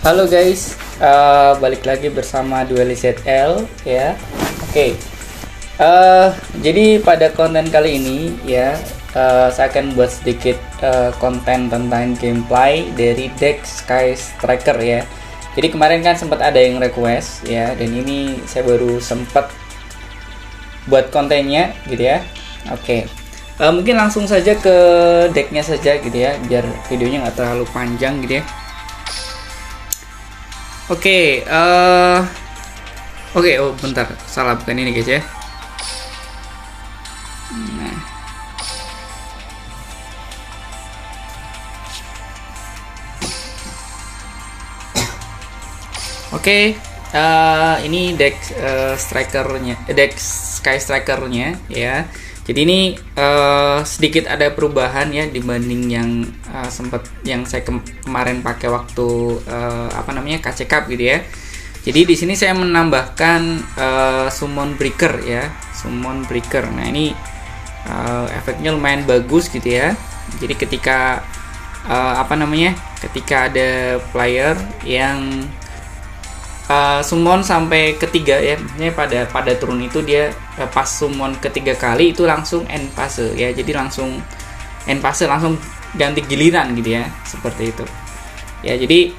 Halo guys, balik lagi bersama Dualizl ya. Oke, jadi pada konten kali ini ya, saya akan buat sedikit konten tentang gameplay dari deck Sky Striker ya. Jadi kemarin kan sempat ada yang request ya, dan ini saya baru sempat buat kontennya gitu ya. Oke, mungkin langsung saja ke decknya saja gitu ya, biar videonya nggak terlalu panjang gitu ya. Oke, oh bentar, salah, bukan ini guys ya. Nah, oke, ini deck strikernya, deck Sky Strikernya ya. Jadi ini sedikit ada perubahan ya dibanding yang yang saya kemarin pakai waktu KC Cup gitu ya. Jadi di sini saya menambahkan Summon Breaker ya, Summon Breaker. Nah ini efeknya lumayan bagus gitu ya. Jadi ketika ketika ada player yang summon sampai ketiga ya, maksudnya pada turun itu dia pas summon ketiga kali itu langsung end phase ya, jadi langsung end phase, langsung ganti giliran gitu ya, seperti itu ya. Jadi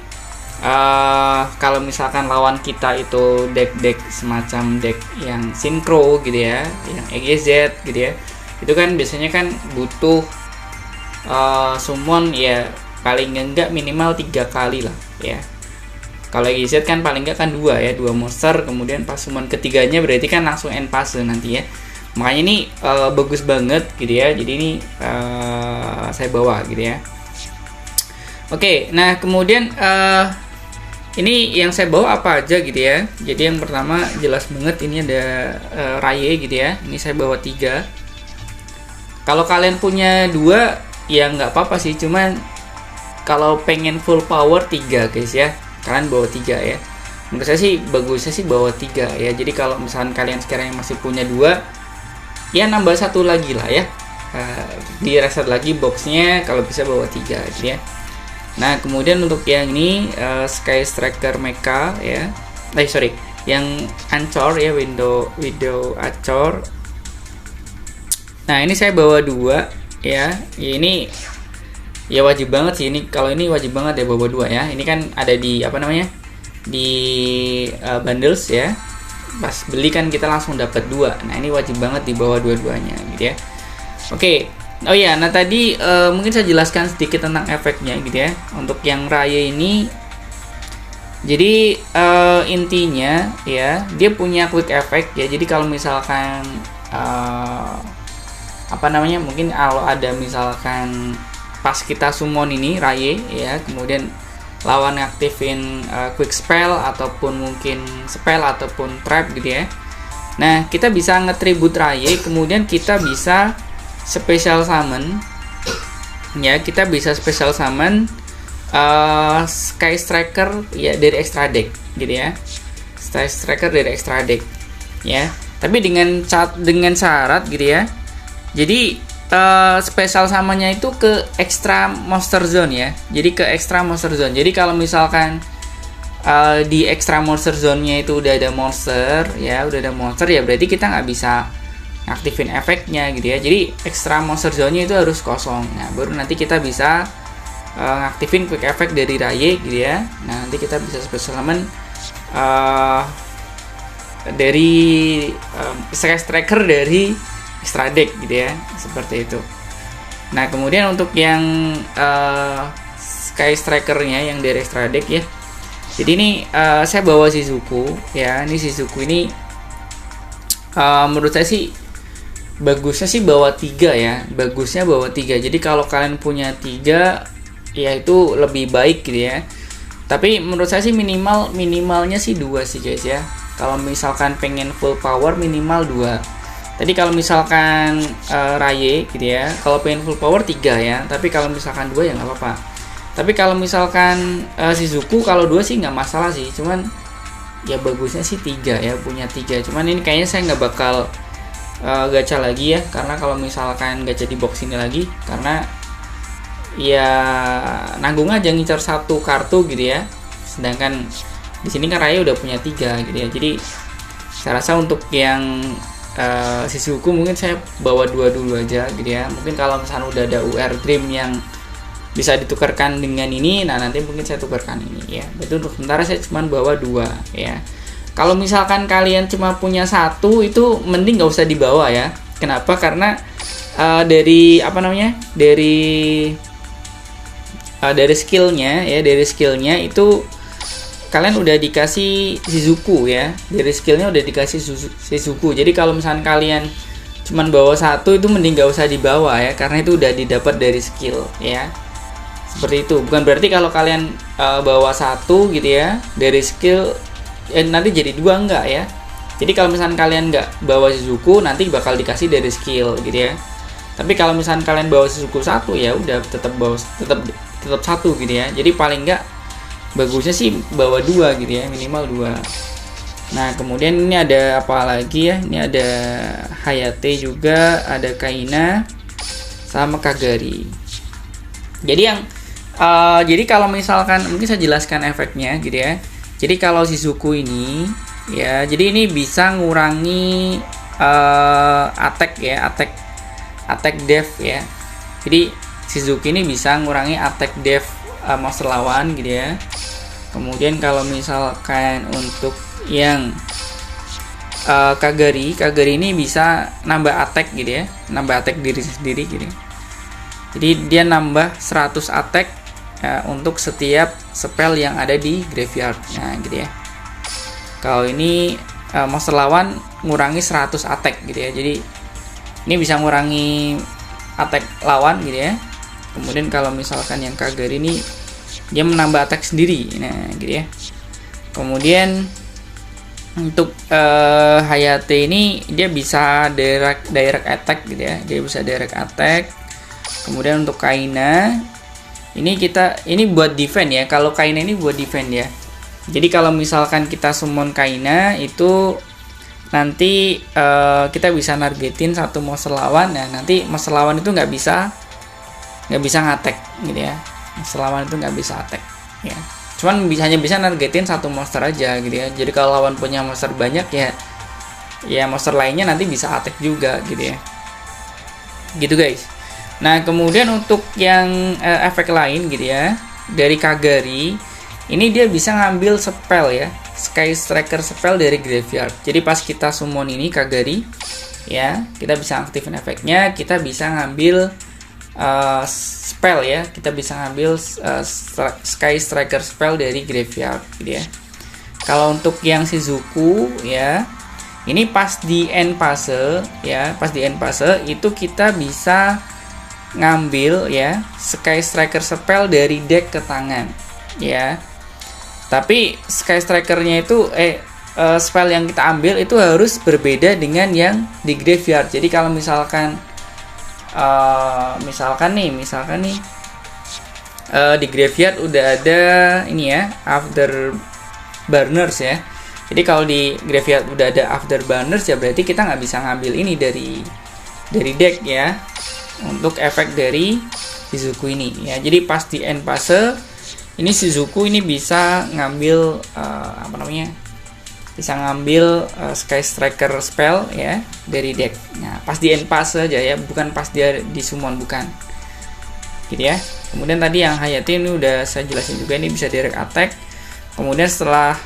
kalau misalkan lawan kita itu deck semacam deck yang sinkro gitu ya, yang EGZ gitu ya, itu kan biasanya kan butuh summon ya paling enggak minimal 3 kali lah ya. Kalau EGZ kan paling enggak kan 2 ya, 2 monster, kemudian pas summon ketiganya berarti kan langsung end phase nanti ya. Makanya ini bagus banget gitu ya. Jadi ini saya bawa gitu ya. Oke, nah kemudian ini yang saya bawa apa aja gitu ya. Jadi yang pertama jelas banget ini ada Raye gitu ya. Ini saya bawa 3. Kalau kalian punya 2 ya nggak apa-apa sih, cuman kalau pengen full power 3 guys ya, kalian bawa 3 ya. Menurut saya sih bagusnya sih bawa 3 ya. Jadi kalau misalkan kalian sekarang yang masih punya 2 ya, nambah 1 lagi lah ya, di reset lagi boxnya, kalau bisa bawa 3 gitu ya. Nah kemudian untuk yang ini Sky Striker Mecha ya, yang Ancor ya, window Ancor. Nah ini saya bawa 2 ya. Ini ya wajib banget sih, ini kalau ini wajib banget ya bawa 2 ya. Ini kan ada di di bundles ya, pas beli kan kita langsung dapat 2. Nah ini wajib banget dibawa dua-duanya gitu ya. Oke, oh ya, nah tadi mungkin saya jelaskan sedikit tentang efeknya gitu ya. Untuk yang Raye ini, jadi intinya ya, dia punya quick effect ya. Jadi kalau misalkan mungkin kalau ada misalkan pas kita summon ini Raye ya, kemudian lawan aktifin quick spell ataupun mungkin spell ataupun trap gitu ya. Nah kita bisa nge-tribute Raye, kemudian kita bisa special summon ya, kita bisa special summon Sky Striker ya dari extra deck gitu ya, Sky Striker dari extra deck ya, tapi dengan syarat gitu ya. Jadi special samanya itu ke extra monster zone ya. Jadi ke extra monster zone. Jadi kalau misalkan di extra monster zone-nya itu udah ada monster ya, berarti kita nggak bisa aktifin efeknya gitu ya. Jadi extra monster zone-nya itu harus kosong. Nah, baru nanti kita bisa ngaktifin quick effect dari Raye gitu ya. Nah, nanti kita bisa special summon dari Sky Striker dari extra deck gitu ya, seperti itu. Nah kemudian untuk yang Sky Strikernya yang dari extra deck ya, jadi ini saya bawa Shizuku ya. Ini Shizuku ini menurut saya sih bagusnya sih bawa 3 ya, bagusnya bawa 3. Jadi kalau kalian punya 3 ya itu lebih baik gitu ya. Tapi menurut saya sih minimalnya sih 2 sih guys ya. Kalau misalkan pengen full power minimal 2. Tadi kalau misalkan Raye gitu ya, kalau pengen full power 3 ya, tapi kalau misalkan 2 ya nggak apa-apa. Tapi kalau misalkan Shizuku kalau 2 sih nggak masalah sih, cuman ya bagusnya sih 3 ya, punya 3. Cuman ini kayaknya saya nggak bakal gacha lagi ya, karena kalau misalkan gacha di box ini lagi, karena ya nanggung aja ngincar 1 kartu gitu ya, sedangkan di sini kan Raya udah punya 3 gitu ya. Jadi saya rasa untuk yang Shizuku mungkin saya bawa 2 dulu aja gitu ya. Mungkin kalau misalnya udah ada UR Dream yang bisa ditukarkan dengan ini, nah nanti mungkin saya tukarkan ini ya. Berarti untuk sementara saya cuma bawa 2 ya. Kalau misalkan kalian cuma punya 1, itu mending nggak usah dibawa ya. Kenapa? Karena dari apa namanya, dari skillnya ya, dari skillnya itu kalian udah dikasih Shizuku ya, dari skillnya udah dikasih Shizuku. Jadi kalau misalkan kalian cuman bawa 1, itu mending gak usah dibawa ya, karena itu udah didapat dari skill ya, seperti itu. Bukan berarti kalau kalian bawa 1 gitu ya dari skill nanti jadi 2, enggak ya. Jadi kalau misalkan kalian nggak bawa Shizuku, nanti bakal dikasih dari skill gitu ya. Tapi kalau misalkan kalian bawa Shizuku 1, ya udah tetap 1 gitu ya. Jadi paling nggak bagusnya sih bawa 2 gitu ya, minimal 2. Nah kemudian ini ada apa lagi ya, ini ada Hayate juga, ada Kaina sama Kagari. Jadi yang jadi kalau misalkan mungkin saya jelaskan efeknya gitu ya. Jadi kalau Shizuku ini ya, jadi ini bisa ngurangi attack ya, attack def ya. Jadi Shizuku ini bisa ngurangi attack def monster lawan gitu ya. Kemudian kalau misalkan untuk yang Kagari ini bisa nambah attack gitu ya, nambah attack diri sendiri gitu. Jadi dia nambah 100 attack untuk setiap spell yang ada di graveyard. Nah gitu ya. Kalau ini monster lawan ngurangi 100 attack gitu ya. Jadi ini bisa ngurangi attack lawan gitu ya. Kemudian kalau misalkan yang Kagari ini dia menambah attack sendiri, nah gitu ya. Kemudian untuk Hayate ini dia bisa direct attack gitu ya, dia bisa direct attack. Kemudian untuk Kaina ini buat defense ya. Kalau Kaina ini buat defense ya. Jadi kalau misalkan kita summon Kaina itu nanti kita bisa nargetin satu monster lawan. Nah nanti monster lawan itu nggak bisa ngattack gitu ya. Monster lawan itu nggak bisa attack ya. Cuman hanya bisa nargetin satu monster aja gitu ya. Jadi kalau lawan punya monster banyak ya monster lainnya nanti bisa attack juga gitu ya. Gitu guys. Nah kemudian untuk yang efek lain gitu ya, dari Kagari ini dia bisa ngambil spell ya, Sky Striker spell dari graveyard. Jadi pas kita summon ini Kagari ya, kita bisa aktifin efeknya, kita bisa ngambil spell ya, kita bisa ngambil Sky Striker spell dari graveyard gitu ya. Kalau untuk yang Shizuku ya, ini pas di end phase ya, pas di end phase itu kita bisa ngambil ya Sky Striker spell dari deck ke tangan ya. Tapi Sky Strikernya itu spell yang kita ambil itu harus berbeda dengan yang di graveyard. Jadi kalau misalkan di graveyard udah ada ini ya, Afterburners ya. Jadi kalau di graveyard udah ada Afterburners ya berarti kita nggak bisa ngambil ini dari deck ya, untuk efek dari Shizuku ini ya. Jadi pas di end phase ini Shizuku ini bisa ngambil bisa ngambil Sky Striker spell ya dari deck. Nah pas di end phase aja ya, bukan pas dia di summon, bukan gitu ya. Kemudian tadi yang Hayate ini udah saya jelasin juga, ini bisa direct attack. Kemudian setelah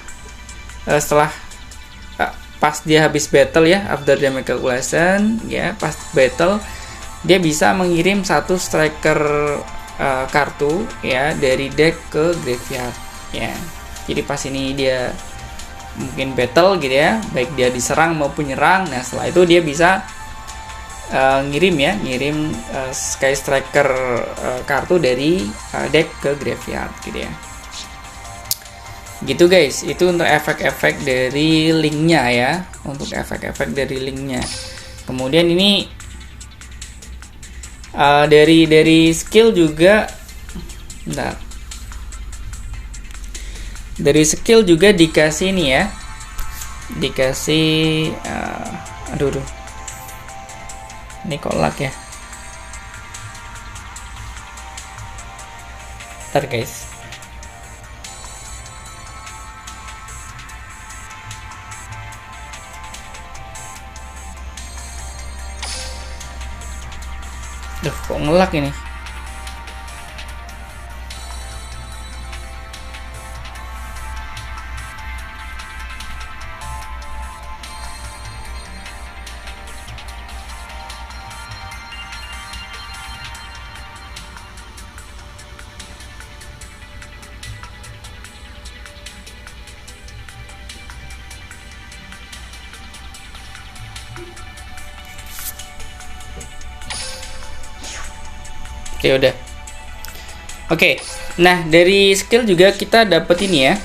pas dia habis battle ya, after damage calculation ya, pas battle dia bisa mengirim satu striker kartu ya dari deck ke graveyard ya. Jadi pas ini dia mungkin battle gitu ya, baik dia diserang maupun nyerang. Nah setelah itu dia bisa ngirim Sky Striker kartu dari deck ke graveyard gitu ya. Gitu guys, itu untuk efek-efek dari linknya ya, untuk efek-efek dari linknya. Kemudian ini dari skill juga, bentar. Dari skill juga dikasih ini ya, dikasih aduh ini kolak ya, ntar guys. Duh, kok ngelak ini. Oke, udah. Oke, nah dari skill juga kita dapat ini ya,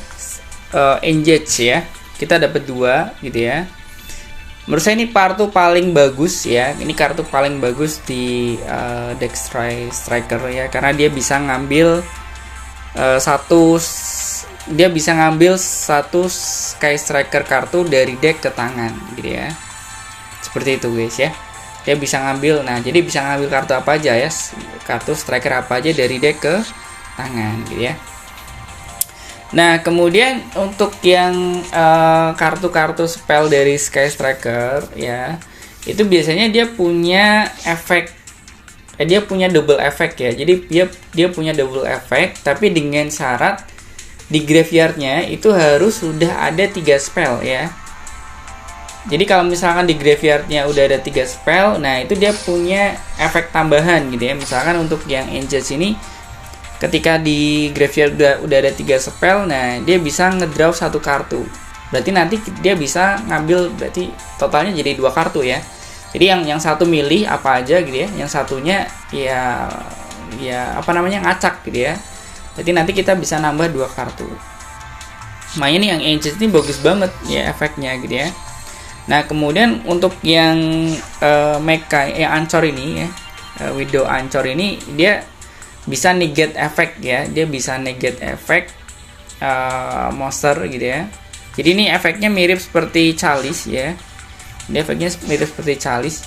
engage ya. Kita dapat 2 gitu ya. Menurut saya ini kartu paling bagus ya. Ini kartu paling bagus di deck striker ya, karena dia bisa ngambil satu Sky Striker kartu dari deck ke tangan gitu ya. Seperti itu guys ya. Dia bisa ngambil, nah jadi bisa ngambil kartu apa aja ya, kartu striker apa aja dari deck ke tangan gitu ya. Nah kemudian untuk yang kartu-kartu spell dari Sky Striker ya, itu biasanya dia punya efek, dia punya double efek ya. Jadi dia punya double efek, tapi dengan syarat di graveyardnya itu harus sudah ada 3 spell ya. Jadi kalau misalkan di graveyardnya udah ada 3 spell, nah itu dia punya efek tambahan gitu ya. Misalkan untuk yang Engage ini, ketika di graveyard udah ada 3 spell, nah dia bisa ngedraw 1 kartu. Berarti nanti dia bisa ngambil, berarti totalnya jadi 2 kartu ya. Jadi yang satu milih apa aja gitu ya, yang satunya ya apa namanya, ngacak gitu ya. Berarti nanti kita bisa nambah 2 kartu. Makanya nih yang Engage ini bagus banget ya efeknya gitu ya. Nah kemudian untuk yang mecha yang Ancor ini ya, Widow Ancor ini dia bisa negate efek ya, dia bisa negate efek monster gitu ya. Jadi ini efeknya mirip seperti Chalice ya, dia efeknya mirip seperti Chalice,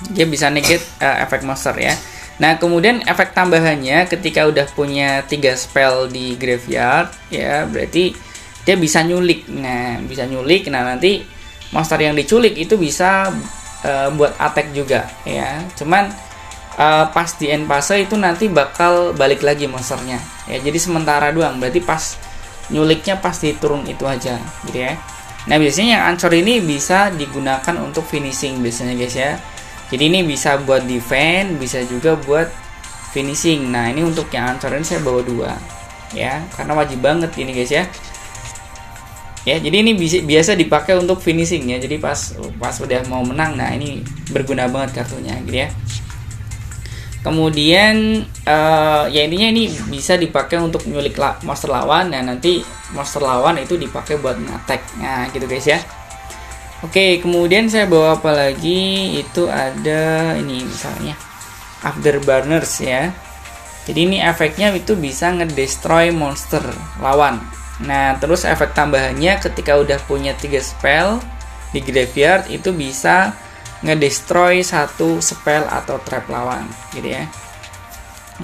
dia bisa negate efek monster ya. Nah kemudian efek tambahannya ketika udah punya 3 spell di graveyard ya, berarti dia bisa nyulik. Nah bisa nyulik, nah nanti monster yang diculik itu bisa buat attack juga ya. Cuman pas di end fase itu nanti bakal balik lagi monsternya ya. Jadi sementara doang, berarti pas nyuliknya pas di turun itu aja gitu ya. Nah biasanya yang Ancor ini bisa digunakan untuk finishing biasanya guys ya. Jadi ini bisa buat defense, bisa juga buat finishing. Nah ini untuk yang Ancor ini saya bawa 2 ya, karena wajib banget ini guys ya. Ya, jadi ini biasa dipakai untuk finishing ya. Jadi pas udah mau menang, nah ini berguna banget kartunya gitu ya. Kemudian ya intinya ini bisa dipakai untuk nyulik monster lawan. Nah nanti monster lawan itu dipakai buat nge-attack. Nah gitu guys ya. Oke, kemudian saya bawa apa lagi? Itu ada ini misalnya Afterburners ya. Jadi ini efeknya itu bisa ngedestroy monster lawan. Nah terus efek tambahannya ketika udah punya 3 spell di graveyard itu bisa ngedestroy 1 spell atau trap lawan gitu ya.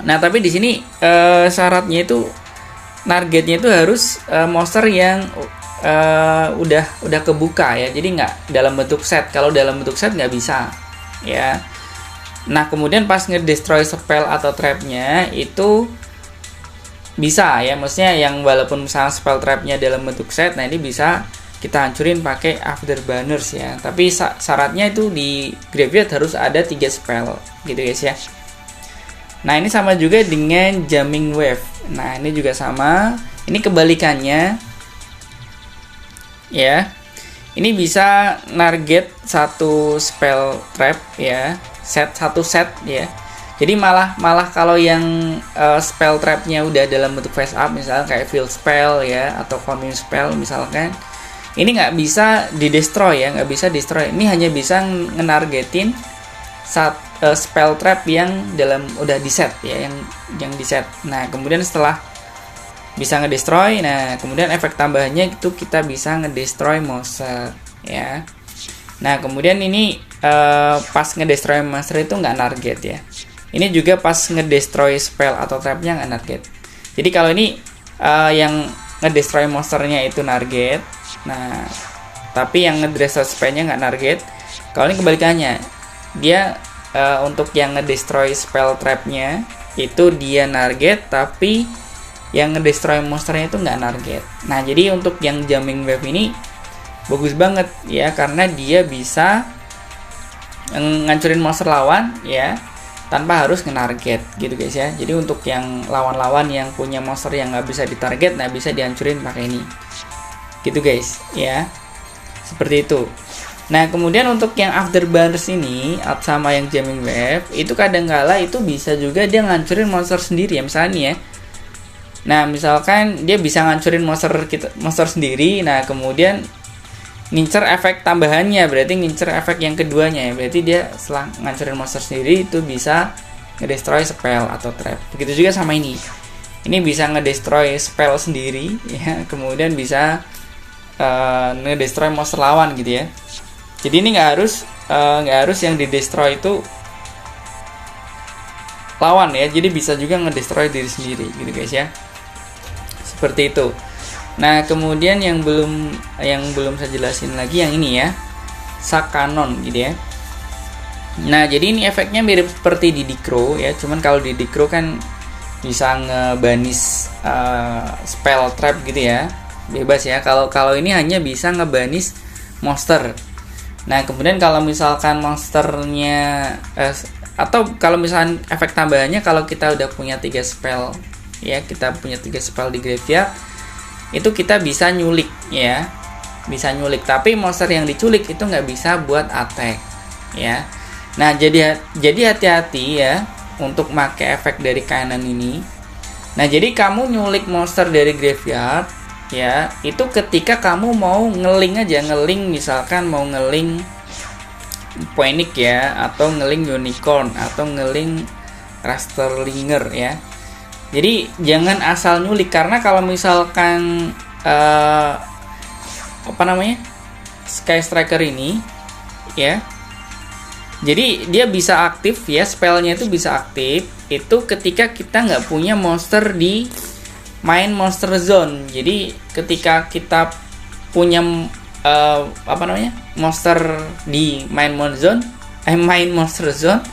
Nah tapi di sini syaratnya itu targetnya itu harus monster yang udah kebuka ya. Jadi nggak dalam bentuk set. Kalau dalam bentuk set nggak bisa ya. Nah kemudian pas ngedestroy spell atau trapnya itu bisa ya, maksudnya yang walaupun misalnya spell trapnya dalam bentuk set, nah ini bisa kita hancurin pakai Afterburners ya. Tapi syaratnya itu di graveyard harus ada 3 spell gitu guys ya. Nah ini sama juga dengan Jamming Wave. Nah ini juga sama, ini kebalikannya ya. Ini bisa target 1 spell trap ya, satu set ya. Jadi malah kalau yang spell trapnya udah dalam bentuk face up, misalnya kayak field spell ya atau commune spell misalkan, ini nggak bisa di destroy ya, nggak bisa destroy. Ini hanya bisa ngenargetin spell trap yang udah di set ya, yang di set. Nah kemudian setelah bisa ngedestroy, nah kemudian efek tambahannya itu kita bisa ngedestroy monster ya. Nah kemudian ini pas ngedestroy monster itu nggak target ya. Ini juga pas ngedestroy spell atau trapnya nggak target. Jadi kalau ini yang ngedestroy monsternya itu target, nah tapi yang ngedestroy spellnya nggak target. Kalau ini kebalikannya, dia untuk yang ngedestroy spell trapnya itu dia target, tapi yang ngedestroy monsternya itu nggak target. Nah, jadi untuk yang Jamming Wave ini bagus banget ya, karena dia bisa ngancurin monster lawan ya tanpa harus nge-target gitu guys ya. Jadi untuk yang lawan-lawan yang punya monster yang nggak bisa ditarget, nah bisa dihancurin pakai ini gitu guys ya, seperti itu. Nah, kemudian untuk yang Afterburners ini sama yang Jamming Wave itu kadang-kala itu bisa juga dia ngancurin monster sendiri ya, misalnya nih ya. Nah, misalkan dia bisa ngancurin monster sendiri, nah kemudian ngincer efek tambahannya, berarti ngincer efek yang keduanya ya, berarti dia setelah ngancurin monster sendiri itu bisa ngedestroy spell atau trap. Begitu juga sama ini bisa ngedestroy spell sendiri ya, kemudian bisa ngedestroy monster lawan gitu ya. Jadi ini nggak harus yang didestroy itu lawan ya, jadi bisa juga ngedestroy diri sendiri gitu guys ya, seperti itu. Nah, kemudian yang belum saya jelasin lagi yang ini ya, Sack Cannon gitu ya. Nah, jadi ini efeknya mirip seperti di Decro ya, cuman kalau di Decro kan bisa ngebanis spell trap gitu ya, bebas ya. Kalau ini hanya bisa ngebanis monster. Nah, kemudian kalau misalkan monsternya atau kalau misalkan efek tambahannya, kalau kita udah punya 3 spell ya, kita punya 3 spell di graveyard, itu kita bisa nyulik ya, bisa nyulik, tapi monster yang diculik itu nggak bisa buat attack ya. Nah, jadi hati-hati ya untuk pakai efek dari cannon ini. Nah, jadi kamu nyulik monster dari graveyard ya, itu ketika kamu mau ngeling aja, misalkan mau ngeling Phoenix ya, atau ngeling Unicorn, atau ngeling Rasterlinger ya. Jadi jangan asal nyulik, karena kalau misalkan Sky Striker ini ya, jadi dia bisa aktif ya, spellnya itu bisa aktif itu ketika kita nggak punya monster di main monster zone. Jadi ketika kita punya monster di main monster zone,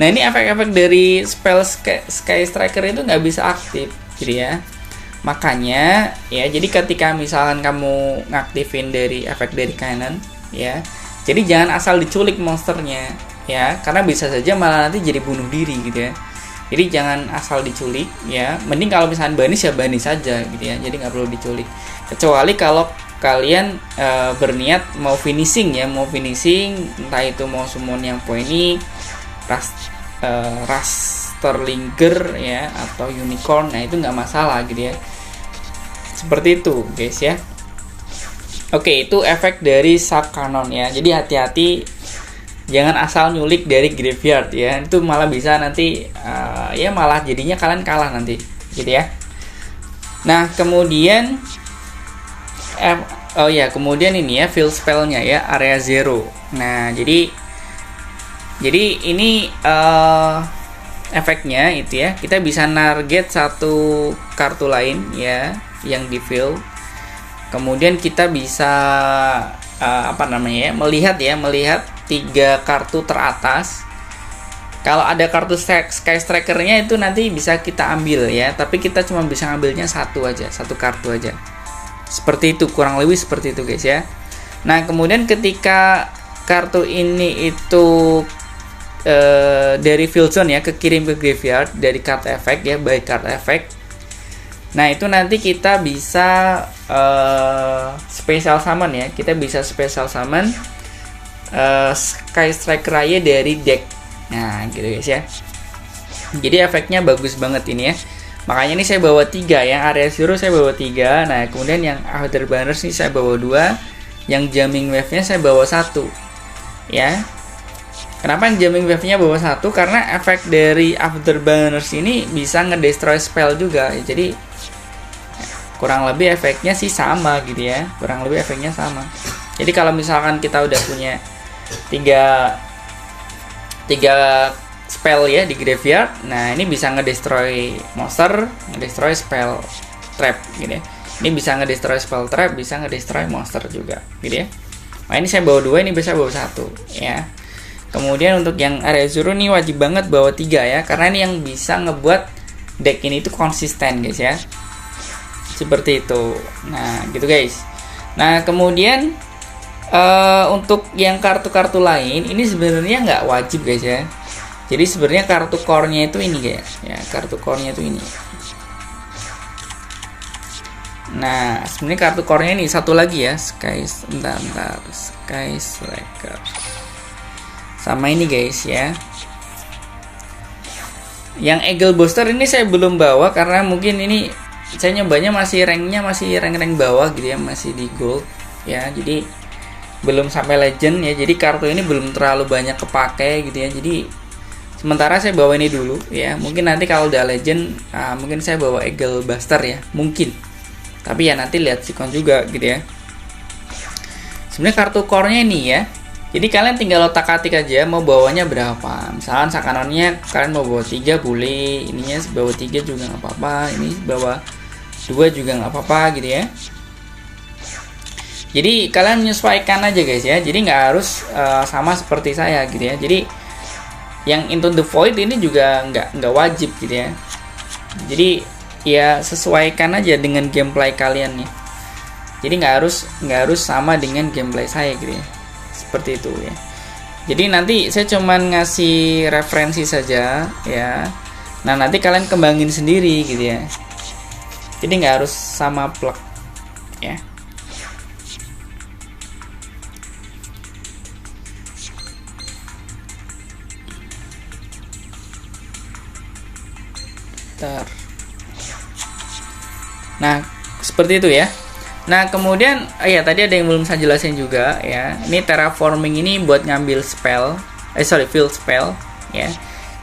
nah ini efek-efek dari spell Sky Striker itu nggak bisa aktif gitu ya. Makanya ya, jadi ketika misalkan kamu ngaktifin dari efek dari cannon ya, jadi jangan asal diculik monsternya ya, karena bisa saja malah nanti jadi bunuh diri gitu ya. Jadi jangan asal diculik ya, mending kalau misalkan banis ya banis saja gitu ya, jadi nggak perlu diculik. Kecuali kalau kalian berniat mau finishing ya, entah itu mau summon yang Phoenix, Rasterlinger ya, atau Unicorn, nah itu nggak masalah gitu ya, seperti itu guys ya. Oke, itu efek dari Sack Cannon ya, jadi hati-hati jangan asal nyulik dari graveyard ya, itu malah bisa nanti ya malah jadinya kalian kalah nanti gitu ya. Nah, kemudian kemudian ini ya, field spellnya ya, area zero. Nah, jadi ini efeknya itu ya, kita bisa target satu kartu lain ya yang di field. Kemudian kita bisa melihat 3 kartu teratas. Kalau ada kartu Sky Striker-nya itu nanti bisa kita ambil ya, tapi kita cuma bisa ngambilnya satu kartu aja. Seperti itu, kurang lebih seperti itu guys ya. Nah, kemudian ketika kartu ini itu dari field zone ya, kekirim ke graveyard dari card effect ya, by card effect. Nah, itu nanti kita bisa special summon ya, kita bisa special summon Sky Striker aja dari deck. Nah, gitu guys ya. Jadi efeknya bagus banget ini ya. Makanya ini saya bawa 3, yang area zero saya bawa 3. Nah, kemudian yang Afterburners ini saya bawa 2, yang Jamming Wave-nya saya bawa 1 ya. Kenapa yang Jamming Wave-nya bawa 1? Karena efek dari Afterburners ini bisa ngedestroy spell juga. Jadi kurang lebih efeknya sih sama gitu ya. Jadi kalau misalkan kita udah punya 3 spell ya di graveyard, nah ini bisa ngedestroy monster, ngedestroy spell trap gitu ya. Ini bisa ngedestroy spell trap, bisa ngedestroy monster juga gitu ya. Nah, ini saya bawa 2, ini bisa bawa 1 ya. Kemudian untuk yang area zero nih wajib banget bawa 3 ya, karena ini yang bisa ngebuat deck ini tuh konsisten guys ya. Seperti itu. Nah gitu guys. Nah kemudian untuk yang kartu-kartu lain ini sebenarnya nggak wajib guys ya. Jadi sebenarnya kartu core-nya itu ini guys ya, kartu core-nya itu ini. Nah sebenarnya kartu core-nya ini satu lagi ya, Sky Striker sama ini guys ya. Yang Eagle Booster ini saya belum bawa karena mungkin ini saya nyobanya masih ranknya masih rank bawah gitu ya, masih di gold ya, jadi belum sampai legend ya, jadi kartu ini belum terlalu banyak kepake gitu ya. Jadi sementara saya bawa ini dulu ya, mungkin nanti kalau udah legend mungkin saya bawa Eagle Buster ya, mungkin, tapi ya nanti lihat sikon juga gitu ya. Sebenarnya kartu core-nya ini ya, jadi kalian tinggal otak-atik aja mau bawanya berapa. Misalkan sakanonnya kalian mau bawa 3 boleh, ininya bawa 3 juga nggak apa-apa, ini bawa 2 juga nggak apa-apa gitu ya. Jadi kalian menyesuaikan aja guys ya, jadi nggak harus sama seperti saya gitu ya. Jadi yang Into the Void ini juga nggak wajib gitu ya. Jadi ya sesuaikan aja dengan gameplay kalian nih. Jadi nggak harus sama dengan gameplay saya gitu ya. Seperti itu ya. Jadi nanti saya cuman ngasih referensi saja ya. Nah nanti kalian kembangin sendiri gitu ya. Jadi nggak harus sama plug ya. Nah seperti itu ya. Nah kemudian ya tadi ada yang belum saya jelasin juga ya. Ini terraforming ini buat ngambil spell, field spell ya.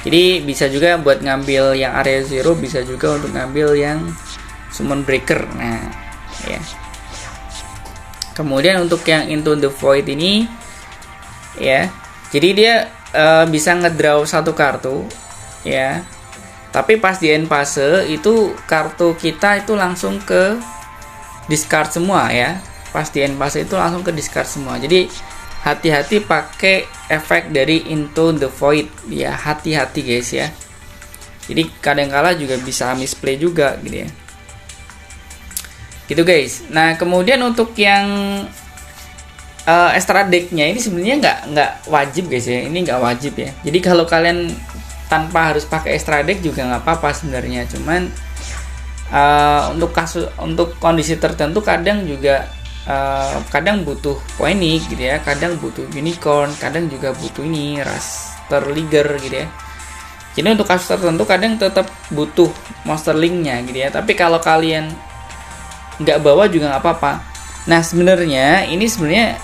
Jadi bisa juga buat ngambil yang area zero, bisa juga untuk ngambil yang summon breaker. Nah ya. Kemudian untuk yang Into the Void ini ya, jadi dia bisa ngedraw satu kartu ya. Tapi pas di end fase itu kartu kita itu langsung ke discard semua ya. Pas di end fase itu langsung ke discard semua. Jadi hati-hati pakai efek dari Into the Void ya, hati-hati guys ya. Jadi kadang-kala juga bisa misplay juga gitu ya. Gitu guys. Nah kemudian untuk yang extra decknya ini sebenarnya nggak wajib guys ya. Ini nggak wajib ya. Jadi kalau kalian tanpa harus pakai extra deck juga nggak apa-apa sebenarnya. Cuman untuk kondisi tertentu kadang juga kadang butuh poinik gitu ya, kadang butuh unicorn, kadang juga butuh ini raster leader gitu ya. Jadi untuk kasus tertentu kadang tetap butuh monster linknya gitu ya. Tapi kalau kalian nggak bawa juga nggak apa-apa. Nah sebenarnya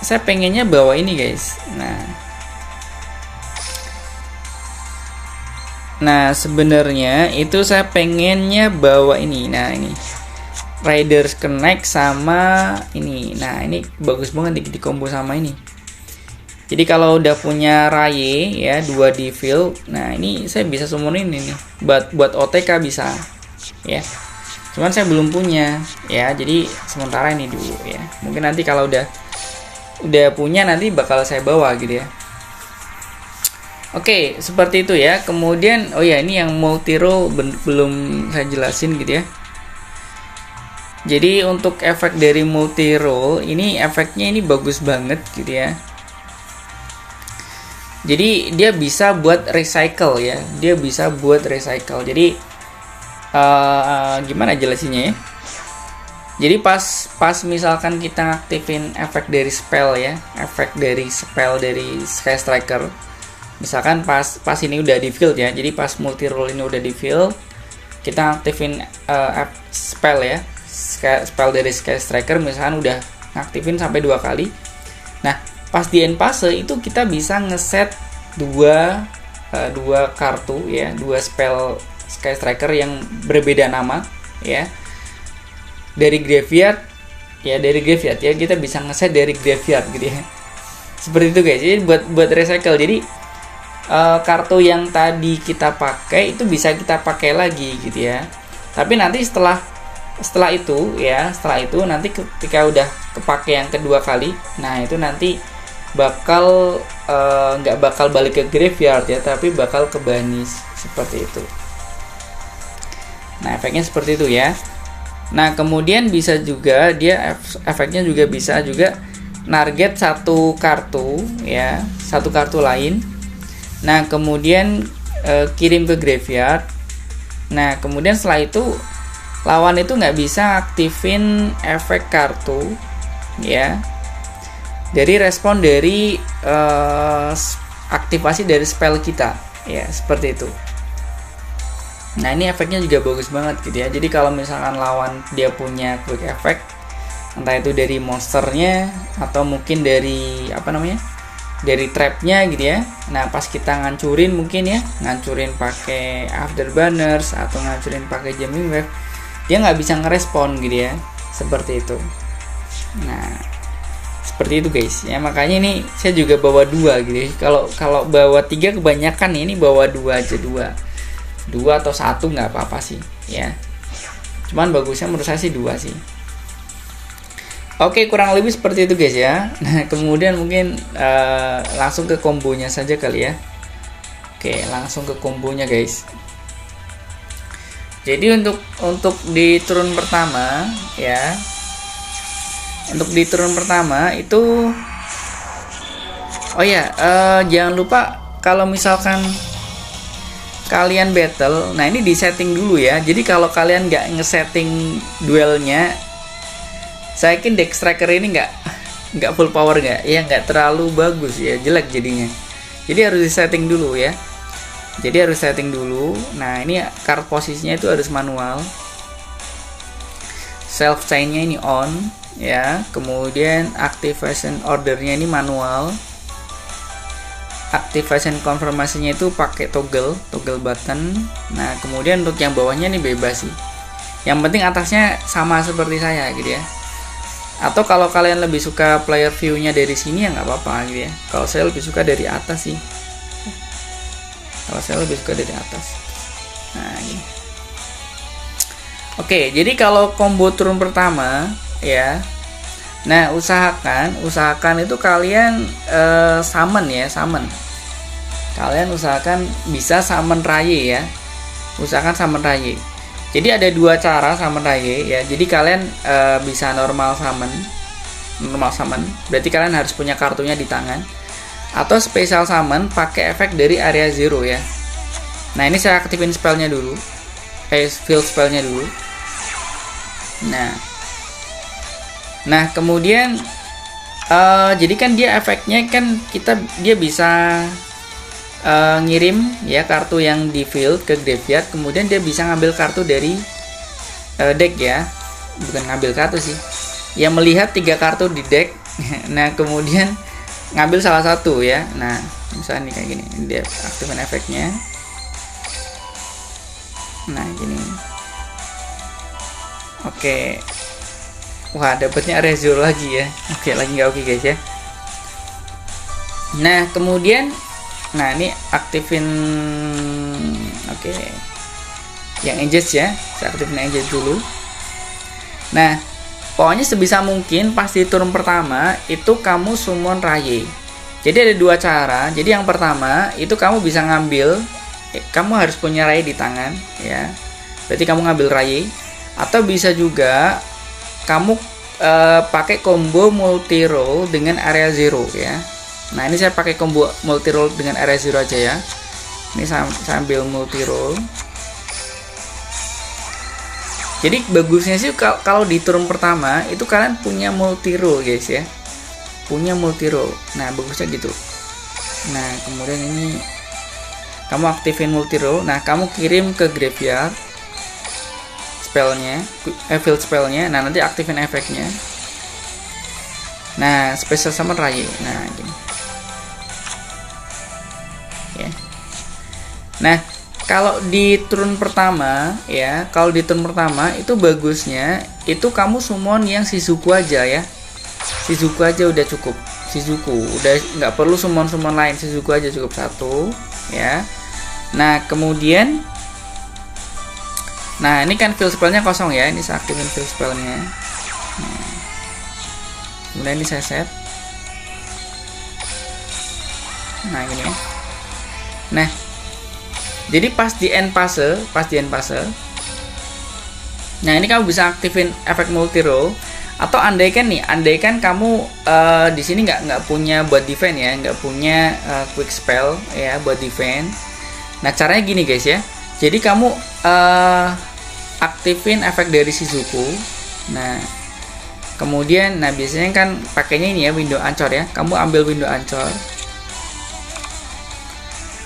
saya pengennya bawa ini guys. Nah sebenarnya itu saya pengennya bawa ini. Nah ini Riders Connect sama ini. Nah ini bagus banget di combo sama ini. Jadi kalau udah punya Raye ya 2 di field, nah ini saya bisa summonin ini buat OTK bisa ya. Cuman saya belum punya ya, jadi sementara ini dulu ya. Mungkin nanti kalau udah punya nanti bakal saya bawa gitu ya. Oke, seperti itu ya. Kemudian, oh ya ini yang multi role belum saya jelasin gitu ya. Jadi untuk efek dari multi role ini efeknya ini bagus banget gitu ya. Jadi dia bisa buat recycle ya. Dia bisa buat recycle. Jadi gimana jelasinnya ya? Jadi pas misalkan kita ngaktifin efek dari spell ya, efek dari spell dari Sky Striker. Misalkan pas ini udah di field ya, jadi pas multi role ini udah di field, kita aktifin spell ya, spell dari Sky Striker misalkan udah ngaktifin sampai 2 kali. Nah pas di end fase itu kita bisa ngeset dua kartu ya, 2 spell Sky Striker yang berbeda nama ya, dari graveyard ya, kita bisa ngeset dari graveyard gitu ya. Seperti itu guys. Jadi buat recycle. Jadi kartu yang tadi kita pakai itu bisa kita pakai lagi gitu ya. Tapi nanti setelah itu nanti ketika udah kepake yang kedua kali, nah itu nanti bakal nggak bakal balik ke graveyard ya, tapi bakal ke banis seperti itu. Nah, efeknya seperti itu ya. Nah, kemudian bisa juga dia efeknya juga bisa juga target satu kartu ya, satu kartu lain. Nah, kemudian kirim ke graveyard. Nah, kemudian setelah itu lawan itu nggak bisa aktifin efek kartu ya, dari respon dari aktivasi dari spell kita ya, seperti itu. Nah, ini efeknya juga bagus banget gitu ya. Jadi kalau misalkan lawan dia punya quick effect, entah itu dari monsternya atau mungkin dari dari trapnya gitu ya. Nah, pas kita ngancurin mungkin ya, ngancurin pakai afterburners atau ngancurin pakai jamming wave, dia nggak bisa ngerespon gitu ya, seperti itu. Nah, seperti itu guys ya. Makanya ini saya juga bawa 2 gitu ya. Kalau bawa 3 kebanyakan, ini bawa 2 aja, 2 atau 1 nggak apa-apa sih ya. Cuman bagusnya menurut saya sih 2 sih. Oke, kurang lebih seperti itu guys ya. Nah, kemudian mungkin langsung ke kombonya saja kali ya. Oke, langsung ke kombonya guys. Jadi untuk di turun pertama ya, untuk di turun pertama itu, oh ya, jangan lupa kalau misalkan kalian battle, nah ini di setting dulu ya. Jadi kalau kalian nggak ngesetting duelnya, saya yakin deck striker ini nggak full power, nggak terlalu bagus ya, jelek jadinya. Jadi harus di setting dulu ya. Jadi harus setting dulu. Nah, ini card posisinya itu harus manual. Self chainnya ini on ya. Kemudian activation ordernya ini manual. Activation confirmasinya itu pakai toggle button. Nah, kemudian untuk yang bawahnya ini bebas sih. Yang penting atasnya sama seperti saya gitu ya. Atau kalau kalian lebih suka player view-nya dari sini ya nggak apa-apa gitu ya. Kalau saya lebih suka dari atas sih. Kalau saya lebih suka dari atas. Nah, ini. Oke, jadi kalau combo turun pertama ya. Nah, usahakan itu kalian summon ya, summon. Kalian usahakan bisa summon Raye ya. Usahakan summon Raye. Jadi ada 2 cara summon Raye ya. Jadi kalian bisa normal summon. Berarti kalian harus punya kartunya di tangan. Atau special summon pakai efek dari area 0 ya. Nah, ini saya aktifin spellnya dulu. Field spellnya dulu. Nah, kemudian jadi kan dia efeknya kan dia bisa ngirim ya kartu yang di field ke graveyard, kemudian dia bisa ngambil kartu dari deck ya. Bukan ngambil kartu sih. Ya, melihat 3 kartu di deck. Nah, kemudian ngambil salah satu ya. Nah, misalnya nih kayak gini, dia aktifkan efeknya. Nah, gini. Oke. Wah, dapatnya area 0 lagi ya. Oke, lagi nggak oke guys ya. Nah, kemudian ini aktifin yang engage ya. Saya aktifin engage dulu. Nah, pokoknya sebisa mungkin pas di turun pertama itu kamu summon Raye. Jadi ada 2 cara. Jadi yang pertama itu kamu bisa ngambil, kamu harus punya Raye di tangan ya. Berarti kamu ngambil Raye. Atau bisa juga kamu pakai combo multi roll dengan area 0 ya. Nah, ini saya pakai combo multi roll dengan area 0 aja ya. Ini saya ambil multi roll. Jadi bagusnya sih kalau di turun pertama itu kalian punya multi roll guys ya. Punya multi roll. Nah, bagusnya gitu. Nah, kemudian ini kamu aktifin multi roll. Nah, kamu kirim ke graveyard spellnya, field spellnya. Nah, nanti aktifin efeknya. Nah, special summon Raye. Nah, gini. Ya. Nah, kalau di turun pertama ya, kalau di turun pertama itu bagusnya itu kamu summon yang Shizuku aja ya. Shizuku aja udah cukup. Shizuku udah nggak perlu summon lain, Shizuku aja cukup 1 ya. Nah, kemudian ini kan field spellnya kosong ya. Ini saya aktifin field spellnya. Kemudian ini saya set. Nah gini ya. Nah jadi pas di end fase, nah ini kamu bisa aktifin efek multi roll. Atau andaikan kamu di sini nggak punya buat defense ya, nggak punya quick spell ya buat defense. Nah caranya gini guys ya. Jadi kamu aktifin efek dari Shizuku. Nah kemudian, biasanya kan pakainya ini ya, window ancor ya. Kamu ambil window ancor.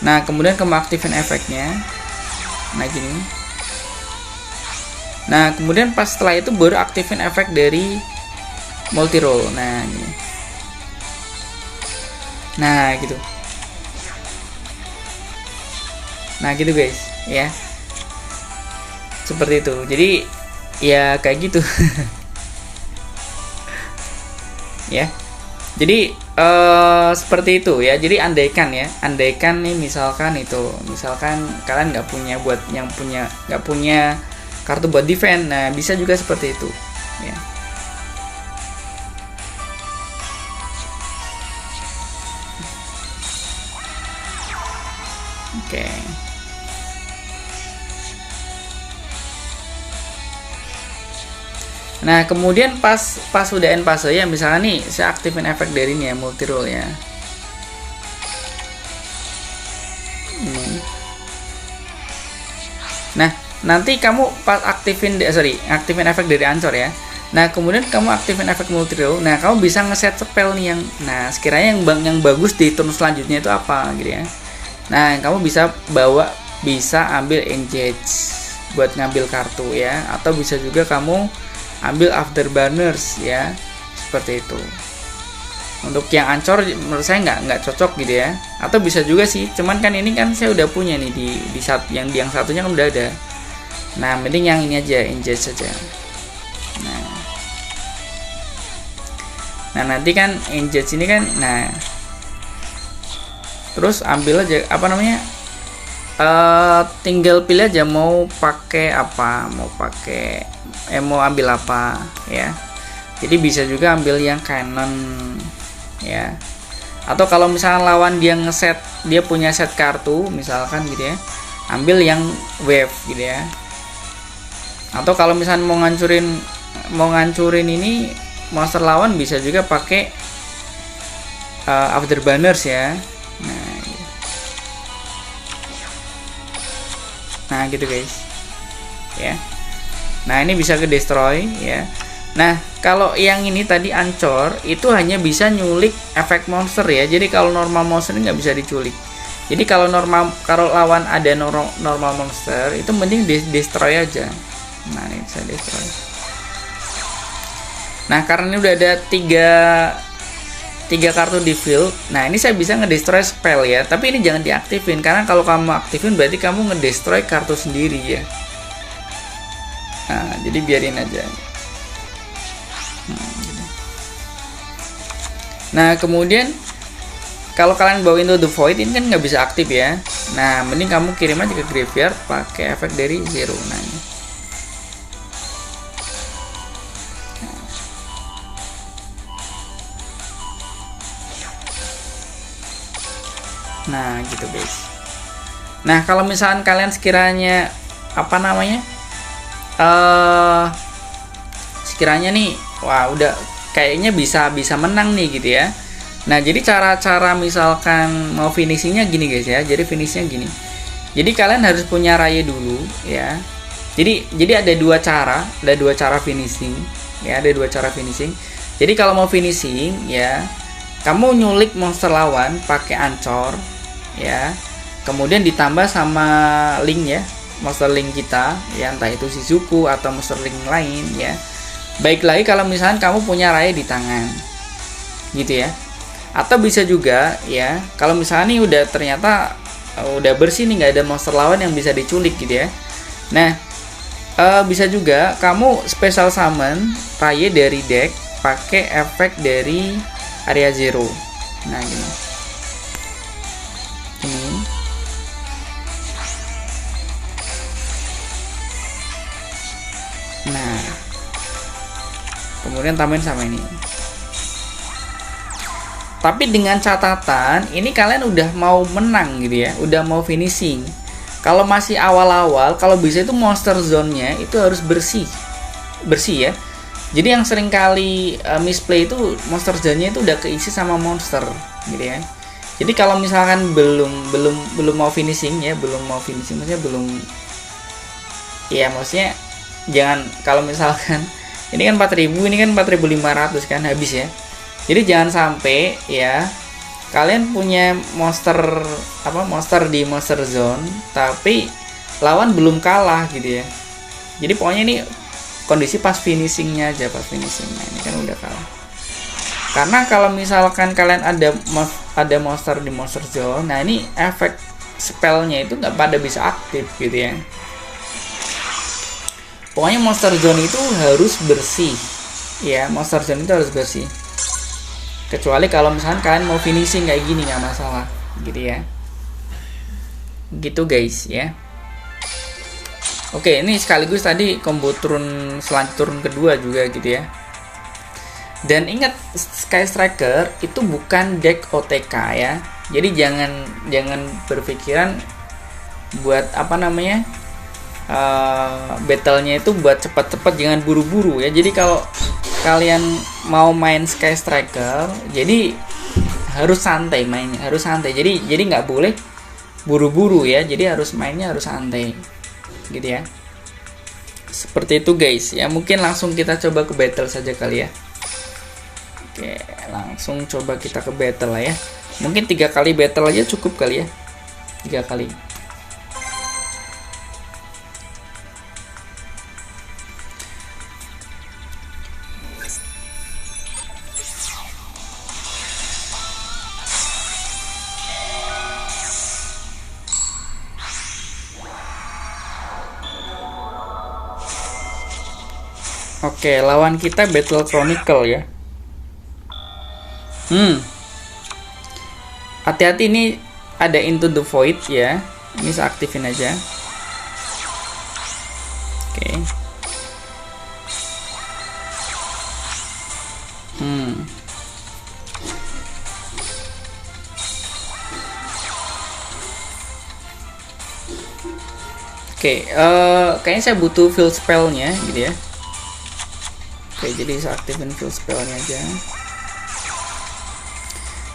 Nah kemudian kamu aktifin efeknya. Nah gini. Nah kemudian pas setelah itu baru aktifin efek dari multi roll. Nah ini. Nah gitu. Nah gitu guys ya. Seperti itu. Jadi ya kayak gitu. Ya. Jadi seperti itu ya. Jadi andaikan nih misalkan kalian nggak punya kartu buat defense, nah bisa juga seperti itu ya. Oke. Nah kemudian pas udah end fase ya, misalnya nih saya aktifin efek dari ini ya, multi roll ya. Ini. Nah nanti kamu pas aktifin efek dari ancor ya. Nah kemudian kamu aktifin efek multi roll. Nah kamu bisa ngeset spell nih yang, nah sekiranya yang bagus di turn selanjutnya itu apa gitu ya. Nah kamu bisa ambil engage buat ngambil kartu ya, atau bisa juga kamu ambil afterburners ya, seperti itu. Untuk yang ancor menurut saya nggak cocok gitu ya. Atau bisa juga sih, cuman kan ini kan saya udah punya nih di yang satunya kan udah ada. Nah mending yang ini aja, engage saja. Nah nanti kan engage ini kan, nah terus ambil aja tinggal pilih aja mau pakai apa, mau ambil apa ya. Jadi bisa juga ambil yang cannon ya. Atau kalau misalnya lawan dia punya set kartu misalkan gitu ya, ambil yang wave gitu ya. Atau kalau misalnya mau ngancurin ini monster lawan, bisa juga pakai afterburners ya. Nah gitu guys ya. Nah ini bisa ke destroy ya. Nah kalau yang ini tadi ancor itu hanya bisa nyulik efek monster ya. Jadi kalau normal monster ini nggak bisa diculik. Jadi kalau lawan ada normal monster itu mending destroy aja. Nah ini bisa destroy. Nah karena ini udah ada tiga kartu di field, nah ini saya bisa ngedestroy spell ya. Tapi ini jangan diaktifin, karena kalau kamu aktifin berarti kamu ngedestroy kartu sendiri ya. Nah jadi biarin aja. Nah kemudian kalau kalian bawa into the void ini kan nggak bisa aktif ya. Nah mending kamu kirim aja ke graveyard pakai efek dari zero. Nah ini. Nah gitu guys. Nah kalau misalkan kalian sekiranya sekiranya nih, wah udah kayaknya bisa menang nih gitu ya. Nah jadi cara misalkan mau finishingnya gini guys ya. Jadi finishnya gini. Jadi kalian harus punya Raye dulu ya. Jadi ada dua cara finishing ya, ada dua cara finishing. Jadi kalau mau finishing ya, kamu nyulik monster lawan pakai ancor ya, kemudian ditambah sama link ya, monster link kita ya, entah itu Shizuku atau monster link lain ya. Baik lagi kalau misalnya kamu punya Raye di tangan gitu ya. Atau bisa juga ya, kalau misalnya nih ternyata udah bersih nih, nggak ada monster lawan yang bisa diculik gitu ya. Nah bisa juga kamu special summon Raye dari deck pakai efek dari area zero. Nah gini. Ini. Nah. Kemudian tambahin sama ini. Tapi dengan catatan ini kalian udah mau menang gitu ya, udah mau finishing. Kalau masih awal-awal, kalau bisa itu monster zone-nya itu harus bersih ya. Jadi yang sering kali misplay itu monster zone-nya itu udah keisi sama monster gitu ya. Jadi kalau misalkan belum mau finishing ya, maksudnya belum, ya maksudnya jangan, kalau misalkan ini kan 4000, ini kan 4500 kan habis ya. Jadi jangan sampai ya kalian punya monster di monster zone tapi lawan belum kalah gitu ya. Jadi pokoknya ini kondisi pas finishingnya aja, ini kan udah kalah. Karena kalau misalkan kalian ada monster di monster zone, nah ini efek spellnya itu nggak pada bisa aktif gitu ya. Pokoknya monster zone itu harus bersih ya, monster zone itu harus bersih. Kecuali kalau misalkan kalian mau finishing kayak gini nggak masalah gitu ya. Gitu guys ya. Oke, ini sekaligus tadi combo turun kedua juga gitu ya. Dan ingat, Sky Striker itu bukan deck OTK ya. Jadi jangan berpikiran buat battle-nya itu buat cepat-cepat, jangan buru-buru ya. Jadi kalau kalian mau main Sky Striker, jadi harus santai mainnya, harus santai. Jadi nggak boleh buru-buru ya. Jadi mainnya harus santai, gitu ya. Seperti itu guys ya. Mungkin langsung kita coba ke battle saja kali ya. Oke, langsung coba kita ke battle lah ya. Mungkin 3 kali battle aja cukup kali ya. 3 kali. Oke, lawan kita Battle Chronicle ya. Hati-hati, ini ada Into the Void ya. Ini saya aktifin aja. Oke. Oke, kayaknya saya butuh field spellnya gitu ya. Oke, jadi saya aktifin field spellnya aja.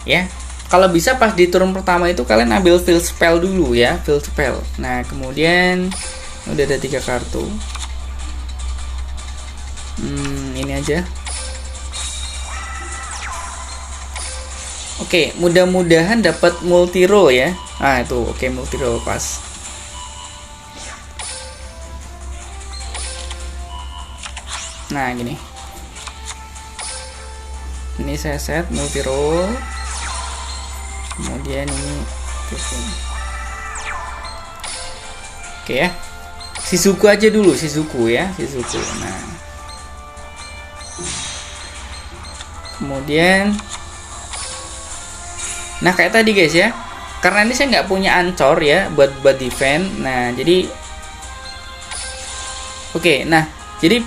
Ya, kalau bisa pas di turun pertama itu kalian ambil field spell dulu ya, field spell. Nah, kemudian udah ada 3 kartu. Ini aja. Oke, mudah-mudahan dapat multi roll ya. Nah, itu oke, multi roll pas. Nah, gini. Ini saya set multi roll. Kemudian ini oke ya. Shizuku aja dulu, Shizuku ya, Shizuku. Nah. Kemudian kayak tadi guys ya. Karena ini saya nggak punya ancor ya buat defense. Nah, jadi oke, jadi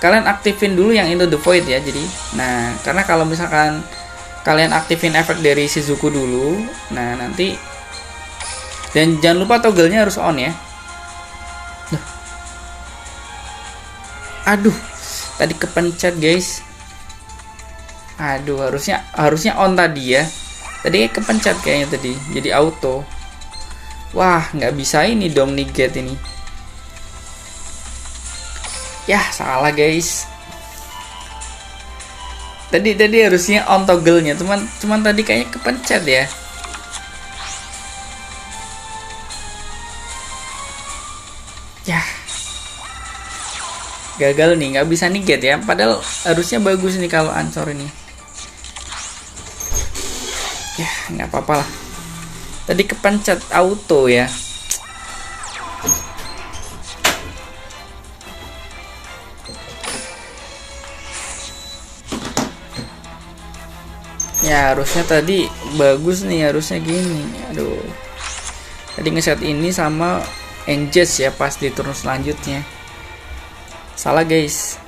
kalian aktifin dulu yang Into the Void ya. Jadi, karena kalau misalkan kalian aktifin efek dari Shizuku dulu, nanti, dan jangan lupa toggle-nya harus on ya. Aduh, tadi kepencet guys. Aduh, harusnya on tadi ya. Tadi kepencet kayaknya tadi, jadi auto. Wah, nggak bisa ini dong, negate ini. Ya, salah guys. Tadi harusnya on toggle-nya, cuman tadi kayaknya kepencet ya. Ya. Gagal nih, nggak bisa negate ya. Padahal harusnya bagus nih kalau ancor ini. Ya, nggak apa-apa lah. Tadi kepencet auto ya. Ya, harusnya tadi bagus nih, harusnya gini. Aduh. Tadi ngeset ini sama engage ya pas di turun selanjutnya. Salah guys.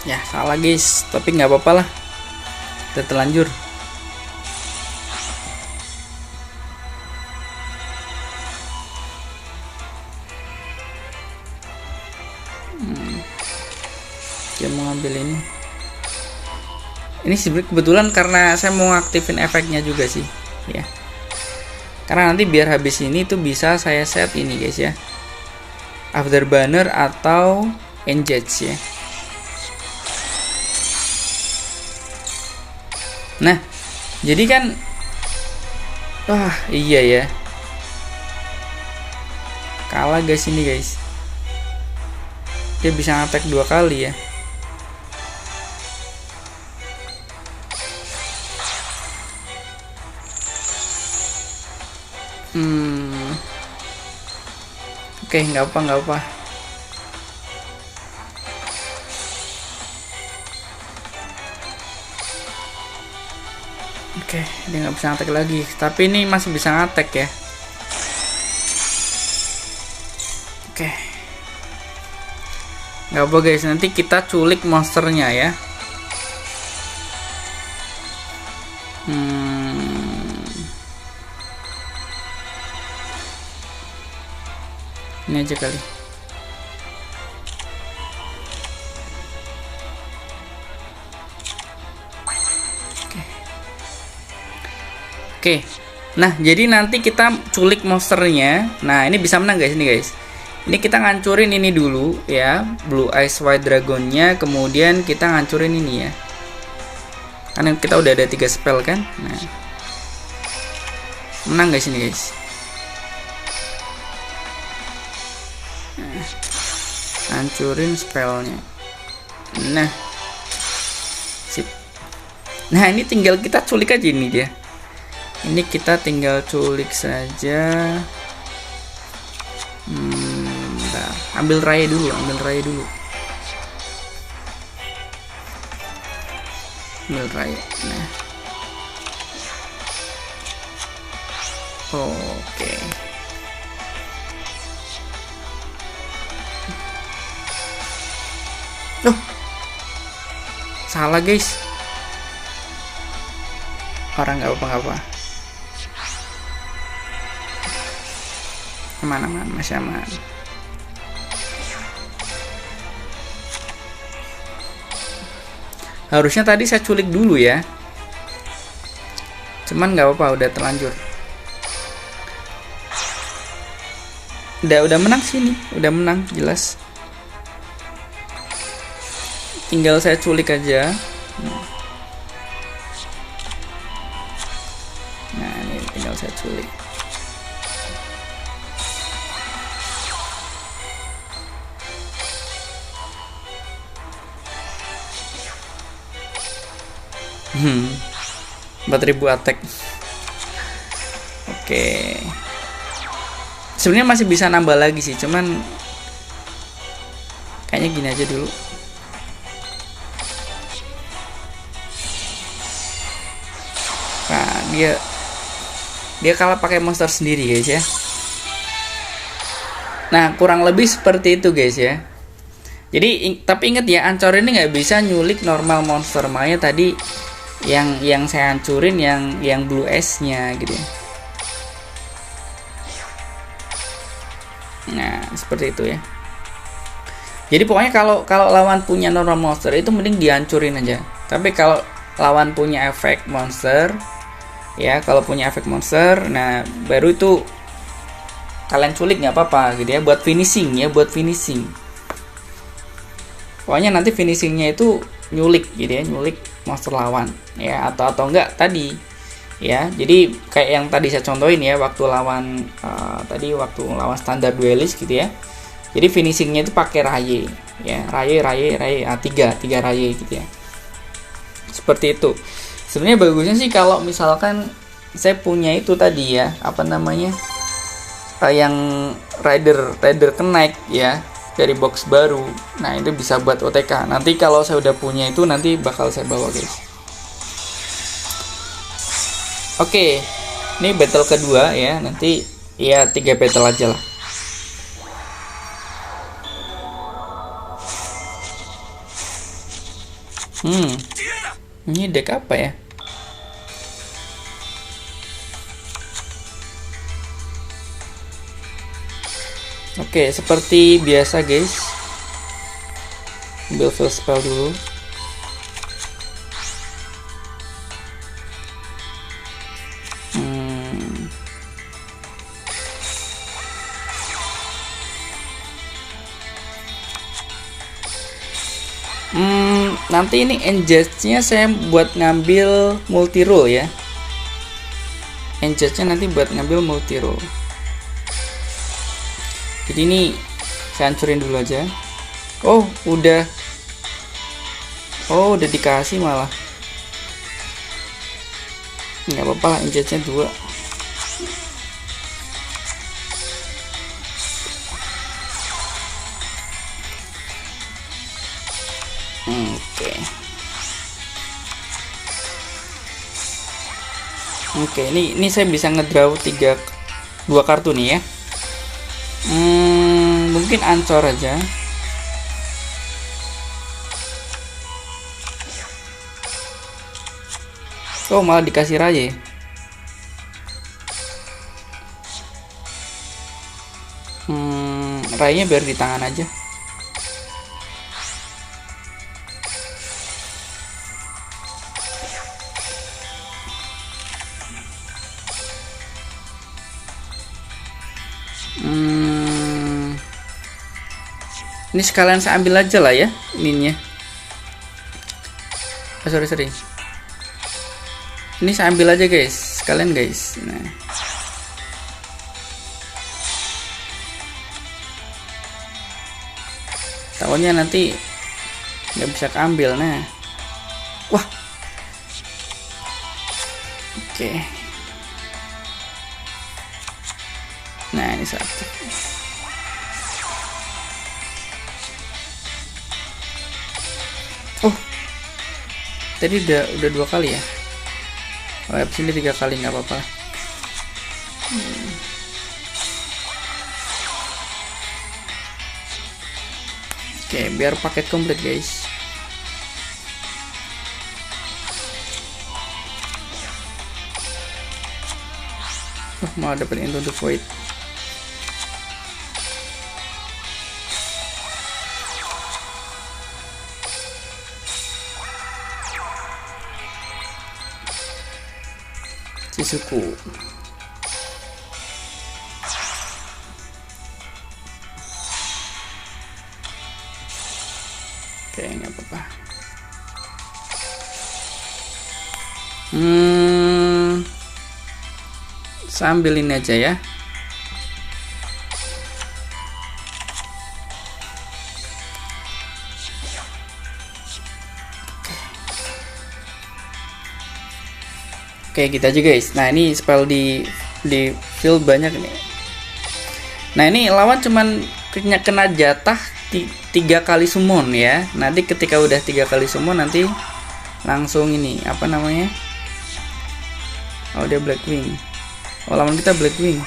Ya salah guys, tapi nggak apa-apa lah, udah terlanjur. Dia mau ngambil ini sebenarnya kebetulan karena saya mau aktifin efeknya juga sih ya, karena nanti biar habis ini tuh bisa saya set ini guys ya, Afterburner atau engage ya. Nah jadi kan wah iya ya, kalah guys ini guys, dia bisa attack 2 kali ya. Oke, nggak apa. Oke, dia nggak bisa attack lagi, tapi ini masih bisa attack ya. Oke, nggak apa guys, nanti kita culik monsternya ya. Ini aja kali. Oke. Nah, jadi nanti kita culik monsternya. Nah, ini bisa menang guys, ini guys. Ini kita ngancurin ini dulu ya, Blue Eyes White Dragonnya, kemudian kita ngancurin ini ya. Karena kita udah ada 3 spell kan. Nah. Menang guys ini guys. Hancurin spellnya. Nah sip. Nah ini tinggal kita culik aja ini dia. Ini kita tinggal culik saja. Bentar. Ambil raya dulu. Ambil raya. Nah oke. Loh, salah guys. Orang nggak apa-apa. Aman, masih aman. Harusnya tadi saya culik dulu ya. Cuman nggak apa-apa, udah terlanjur. Udah menang sini, udah menang jelas. Tinggal saya culik aja. Nah ini tinggal saya culik. Hmm, 4000 attack. Oke. Sebenarnya masih bisa nambah lagi sih, cuman kayaknya gini aja dulu. Nah, dia kalah pakai monster sendiri guys ya. Nah, kurang lebih seperti itu guys ya. Jadi tapi ingat ya, Ancor ini nggak bisa nyulik normal monster, makanya tadi yang saya hancurin yang Blue S-nya gitu ya. Nah, seperti itu ya. Jadi pokoknya kalau lawan punya normal monster itu mending dihancurin aja. Tapi kalau lawan punya efek monster ya, kalau punya efek monster, nah baru itu kalian culik nggak apa-apa gitu ya, buat finishing ya, buat finishing. Pokoknya nanti finishingnya itu nyulik gitu ya, nyulik monster lawan ya, atau enggak tadi ya. Jadi kayak yang tadi saya contohin ya, waktu lawan standar duelist gitu ya. Jadi finishingnya itu pakai raye ya, raye 3 raye gitu ya. Seperti itu. Sebenarnya bagusnya sih kalau misalkan saya punya itu tadi ya, apa namanya, yang rider kenaik ya, dari box baru. Nah itu bisa buat OTK. Nanti kalau saya udah punya itu nanti bakal saya bawa guys. Oke, ini battle kedua ya. Nanti ya 3 battle aja lah. Hmm, ini deck apa ya? Oke, seperti biasa guys, ambil fill spell dulu. Nanti ini engage-nya saya buat ngambil multi role ya. Engage-nya nanti buat ngambil multi role. Jadi ini saya hancurin dulu aja. Oh, udah. Oh, udah dikasih malah. Nggak apa-apa lah, engage-nya 2. Oke, ini saya bisa ngedraw 2 kartu nih ya. Mungkin ancor aja. Oh, malah dikasih Rai. Rai-nya biar di tangan aja. Ini sekalian saya ambil aja lah ya ininya. Sorry. Ini saya ambil aja guys, sekalian guys. Nah. Takutnya nanti nggak bisa keambil. Nah. Wah. Oke. Nah, ini satu. Oh, tadi udah 2 kali ya. Oh, abis ini 3 kali nggak apa-apa. Oke, biar paket komplit guys. Mau dapat Into the Void. Suku. Oke, nggak apa-apa. Sambil ini aja ya. Oke, gitu aja guys. Nah, ini spell di field banyak nih. Nah, ini lawan cuman kena jatah 3 kali summon ya. Nanti ketika udah 3 kali summon nanti langsung ini apa namanya? Oh, dia Blackwing. Oh, lawan kita Blackwing.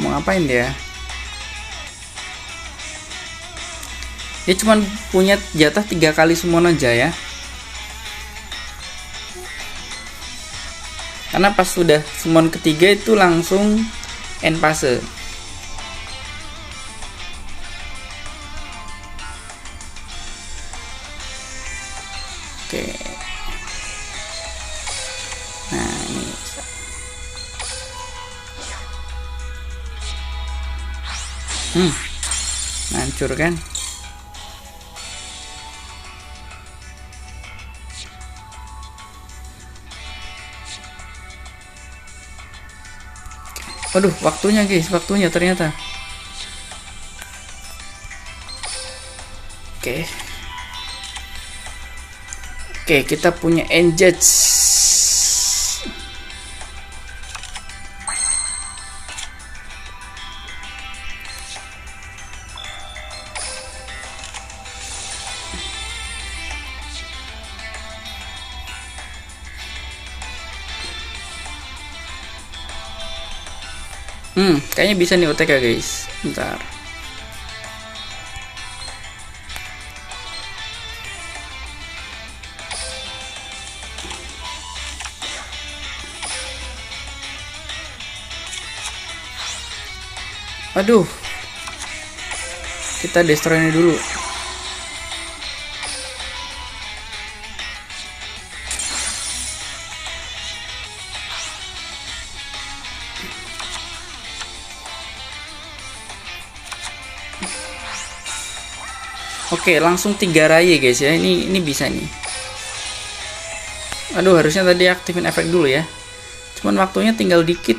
Mau ngapain dia? Dia cuma punya jatah 3 kali summon aja ya. Karena pas sudah summon ketiga itu langsung end phase. Oke. Nah, ini. Hancur kan? Waduh, waktunya guys, waktunya ternyata. Oke, kita punya Engage. Kayaknya bisa nih OTK guys. Bentar. Aduh, kita destroy ini dulu. Oke, langsung 3 ray guys ya. Ini bisa nih. Aduh, harusnya tadi aktifin efek dulu ya. Cuman waktunya tinggal dikit.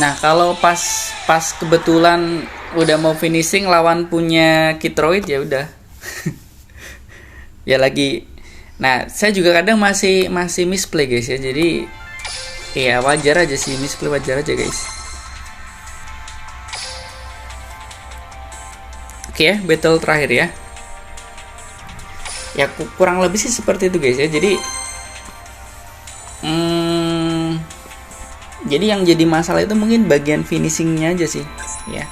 Nah, kalau pas kebetulan udah mau finishing lawan punya Kitroid ya udah. Ya lagi. Nah, saya juga kadang masih misplay guys ya. Jadi ya wajar aja sih, misplay wajar aja guys. Oke ya, battle terakhir ya. Ya kurang lebih sih seperti itu guys ya. Jadi yang jadi masalah itu mungkin bagian finishingnya aja sih ya.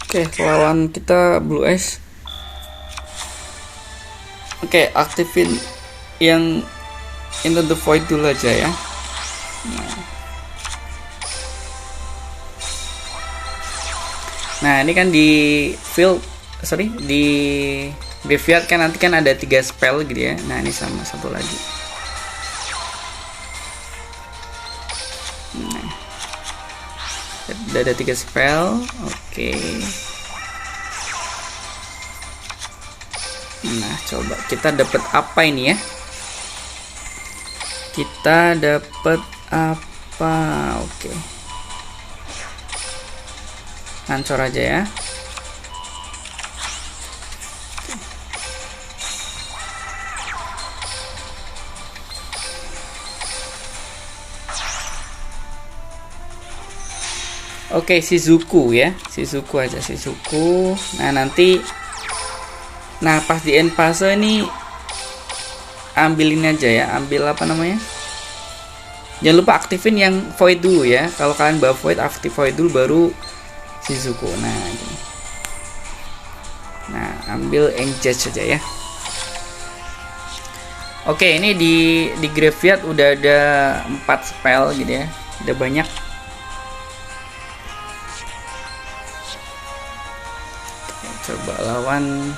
Oke, lawan kita Blue Eyes. Oke, aktifin yang Into the Void dulu aja ya. Nah, ini kan di di graveyard kan nanti kan ada 3 spell gitu ya. Nah, ini sama satu lagi. Nah, ada 3 spell. Oke. Nah, coba kita dapat apa ini ya? Kita dapat apa? Oke. Hancur aja ya. Oke, Shizuku ya. Shizuku aja, Shizuku. Nah, nanti pas di end fase ini ambilin aja ya. Ambil apa namanya? Jangan lupa aktifin yang Void dulu ya. Kalau kalian bawa Void, aktif Void dulu baru Shizuku. Nah, gini. Nah, ambil Engage saja ya. Oke, ini di graveyard udah ada 4 spell gitu ya. Udah banyak. Coba lawan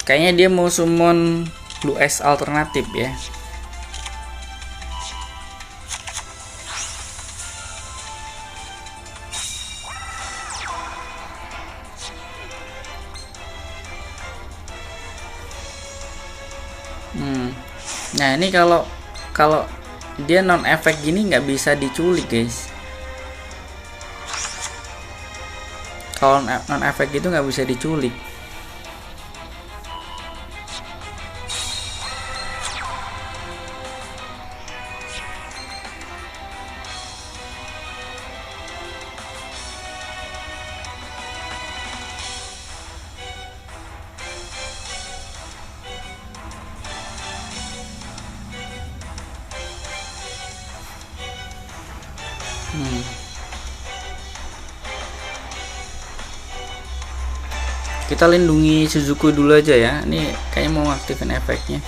kayaknya dia mau summon Blue Eyes alternatif ya. Nah, ini kalau dia non efek gini nggak bisa diculik guys. Kalau non efek gitu nggak bisa diculik. Kita lindungi Shizuku dulu aja ya. Ini kayaknya mau aktifin efeknya.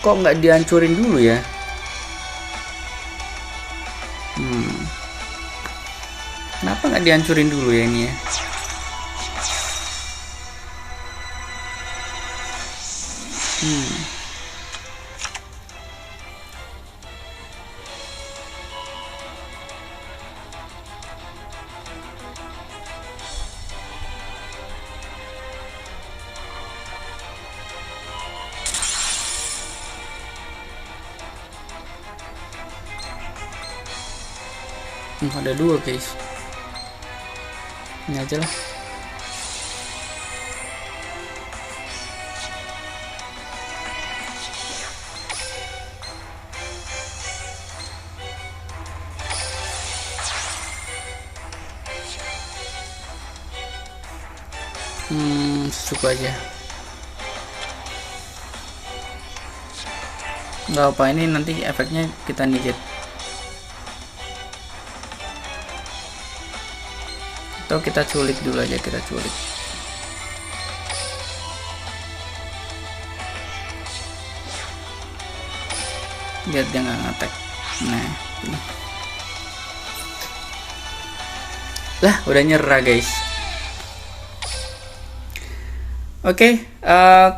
Kok nggak dihancurin dulu ya? Kenapa nggak dihancurin dulu ya ini ya? Ada dua guys, ini aja lah. Suka aja, nggak apa, ini nanti efeknya kita nigit atau kita culik dulu aja, kita culik. Biar dia nggak ngetek. Nah ini. Lah udah nyerah guys. Oke,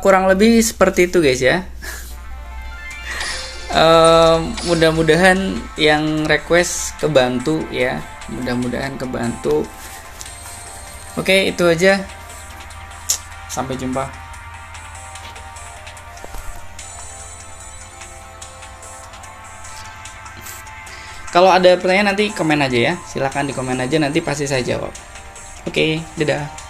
kurang lebih seperti itu guys ya. Mudah-mudahan yang request kebantu ya, mudah-mudahan kebantu. Oke, itu aja, sampai jumpa. Kalau ada pertanyaan nanti komen aja ya, silahkan di komen aja, nanti pasti saya jawab. Oke, dadah.